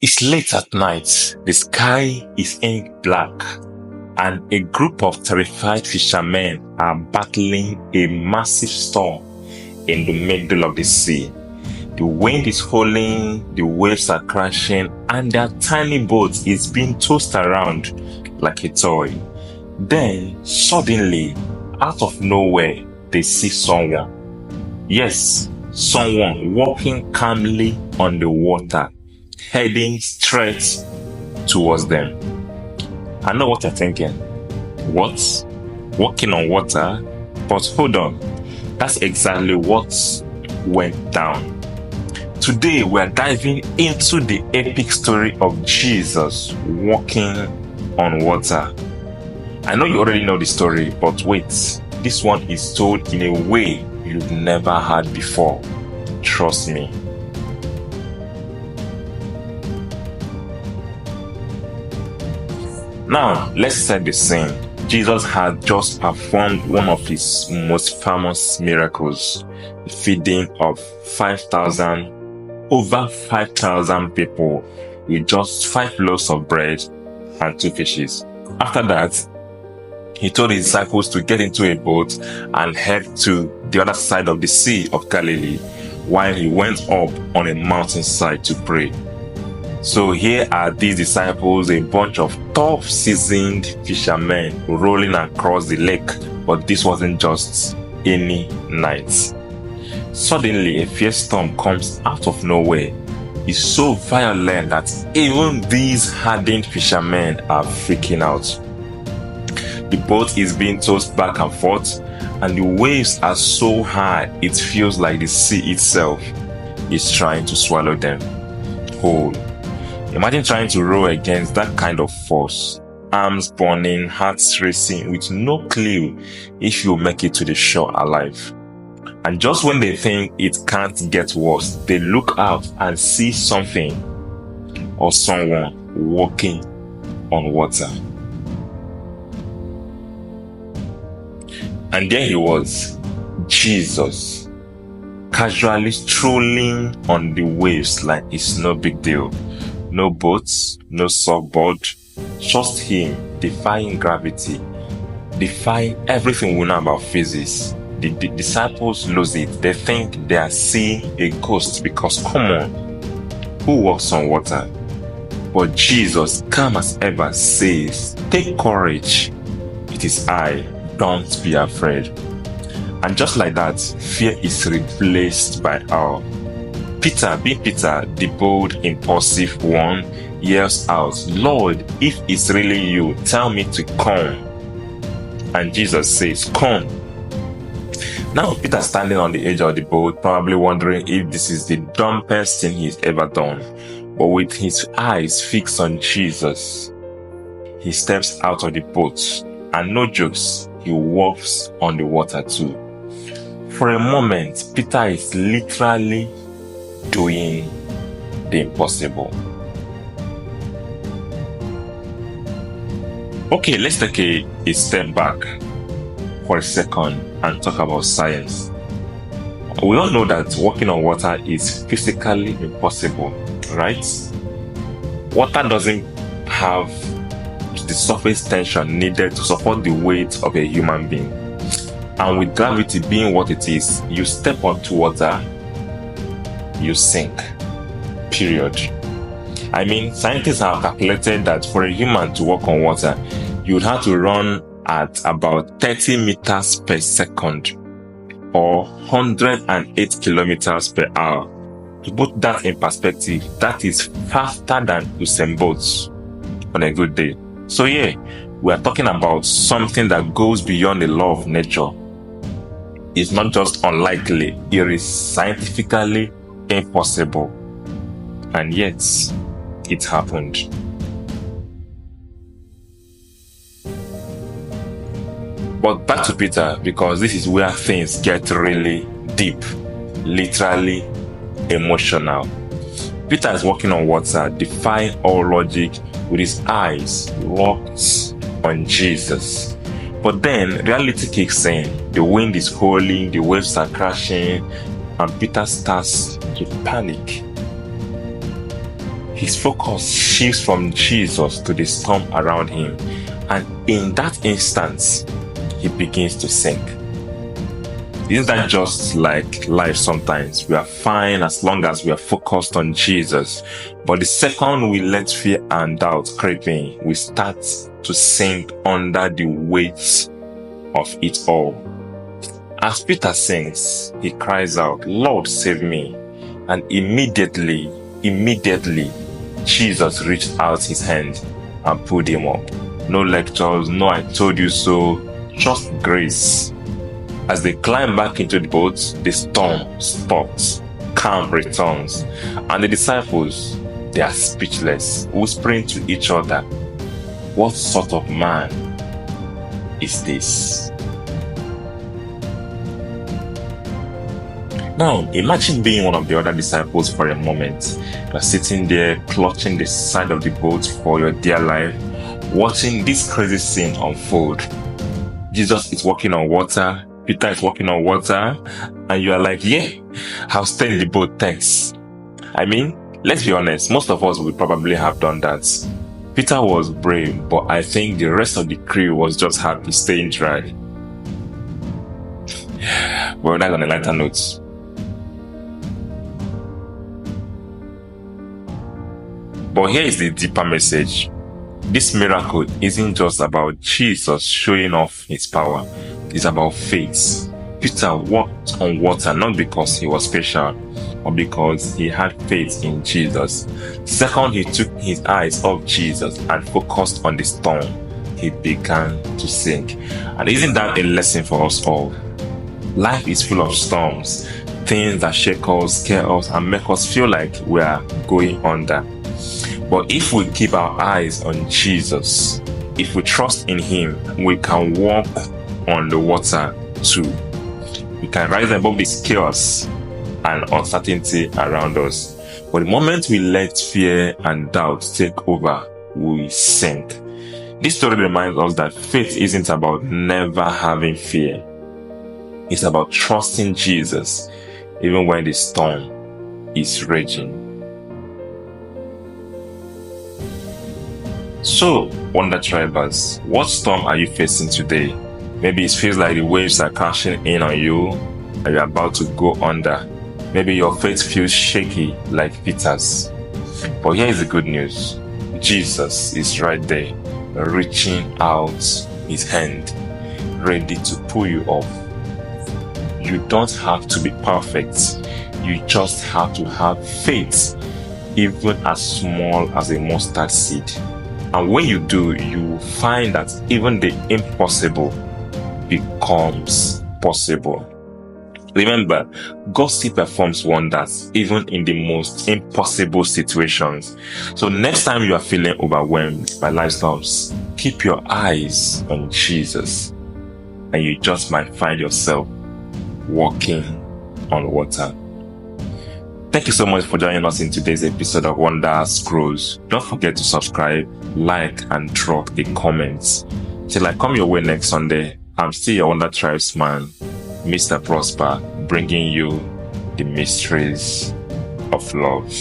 It's late at night, the sky is ink black, and a group of terrified fishermen are battling a massive storm in the middle of the sea. The wind is howling, the waves are crashing, and their tiny boat is being tossed around like a toy. Then, suddenly, out of nowhere, they see someone. Yes, someone walking calmly on the water, heading straight towards them. I know what you're thinking. What? Walking on water? But hold on. That's exactly what went down. Today we're diving into the epic story of Jesus walking on water. I know you already know the story, but wait. This one is told in a way you've never heard before. Trust me. Now, let's set the scene. Jesus had just performed one of his most famous miracles, the feeding of over 5,000 people with just 5 loaves of bread and 2 fishes. After that, he told his disciples to get into a boat and head to the other side of the Sea of Galilee while he went up on a mountainside to pray. So here are these disciples, a bunch of tough, seasoned fishermen rolling across the lake. But this wasn't just any night. Suddenly, a fierce storm comes out of nowhere. It's so violent that even these hardened fishermen are freaking out. The boat is being tossed back and forth, and the waves are so high it feels like the sea itself is trying to swallow them whole. Imagine trying to row against that kind of force, arms burning, hearts racing, with no clue if you'll make it to the shore alive. And just when they think it can't get worse, they look out and see something or someone walking on water. And there he was, Jesus, casually strolling on the waves like it's no big deal. No boats, no surfboard, just him defying gravity, defying everything we know about physics. The disciples lose it. They think they are seeing a ghost because, come on, who walks on water? But Jesus, calm as ever, says, take courage. It is I. Don't be afraid. And just like that, fear is replaced by awe. Peter, the bold, impulsive one, yells out, Lord, if it's really you, tell me to come. And Jesus says, come. Now Peter standing on the edge of the boat, probably wondering if this is the dumbest thing he's ever done. But with his eyes fixed on Jesus, he steps out of the boat, and no jokes, he walks on the water too. For a moment, Peter is literally doing the impossible. Okay, let's take a step back for a second and talk about science. We all know that walking on water is physically impossible, right? Water doesn't have the surface tension needed to support the weight of a human being. And with gravity being what it is, you step onto water, you sink. Period. I mean, scientists have calculated that for a human to walk on water, you would have to run at about 30 meters per second or 108 kilometers per hour. To put that in perspective, that is faster than Usain Bolt on a good day. So yeah, we are talking about something that goes beyond the law of nature. It's not just unlikely, it is scientifically impossible. And yet, it happened. But back to Peter, because this is where things get really deep, literally emotional. Peter is walking on water, defying all logic, with his eyes locked on Jesus. But then reality kicks in. The wind is howling, the waves are crashing, and Peter starts to panic. his focus shifts from Jesus to the storm around him, and in that instant, he begins to sink. Isn't that just like life sometimes? We are fine as long as we are focused on Jesus. But the second we let fear and doubt creep in, we start to sink under the weight of it all. As Peter sinks, he cries out, "Lord, save me." And immediately, Jesus reached out his hand and pulled him up. No lectures, no "I told you so," just grace. As they climb back into the boat, the storm stops, calm returns, and the disciples, they are speechless, whispering to each other, "What sort of man is this?" Now, imagine being one of the other disciples for a moment. You are sitting there, clutching the side of the boat for your dear life, watching this crazy scene unfold. Jesus is walking on water, Peter is walking on water, and you are like, "Yeah, I'll stay in the boat, thanks." I mean, let's be honest, most of us would probably have done that. Peter was brave, but I think the rest of the crew was just happy staying dry. Well, that's on a lighter note. But here is the deeper message. This miracle isn't just about Jesus showing off his power. It's about faith. Peter walked on water not because he was special, but because he had faith in Jesus. Second, he took his eyes off Jesus and focused on the storm. He began to sink. And isn't that a lesson for us all? Life is full of storms, things that shake us, scare us, and make us feel like we are going under. But if we keep our eyes on Jesus, if we trust in him, we can walk on the water too. We can rise above this chaos and uncertainty around us. But the moment we let fear and doubt take over, we sink. This story reminds us that faith isn't about never having fear. It's about trusting Jesus even when the storm is raging. So, Wonder Tribers, what storm are you facing today? Maybe it feels like the waves are crashing in on you and you're about to go under. Maybe your faith feels shaky like Peter's. But here is the good news. Jesus is right there, reaching out his hand, ready to pull you up. You don't have to be perfect. You just have to have faith, even as small as a mustard seed. And when you do, you will find that even the impossible becomes possible. Remember, God still performs wonders even in the most impossible situations. So next time you are feeling overwhelmed by life's storms, keep your eyes on Jesus and you just might find yourself walking on water. Thank you so much for joining us in today's episode of Wonder Scrolls. Don't forget to subscribe, like, and drop a comment. Till I come your way next Sunday, I'm still your Wonder Tribes man, Mr. Prosper, bringing you the mysteries of love.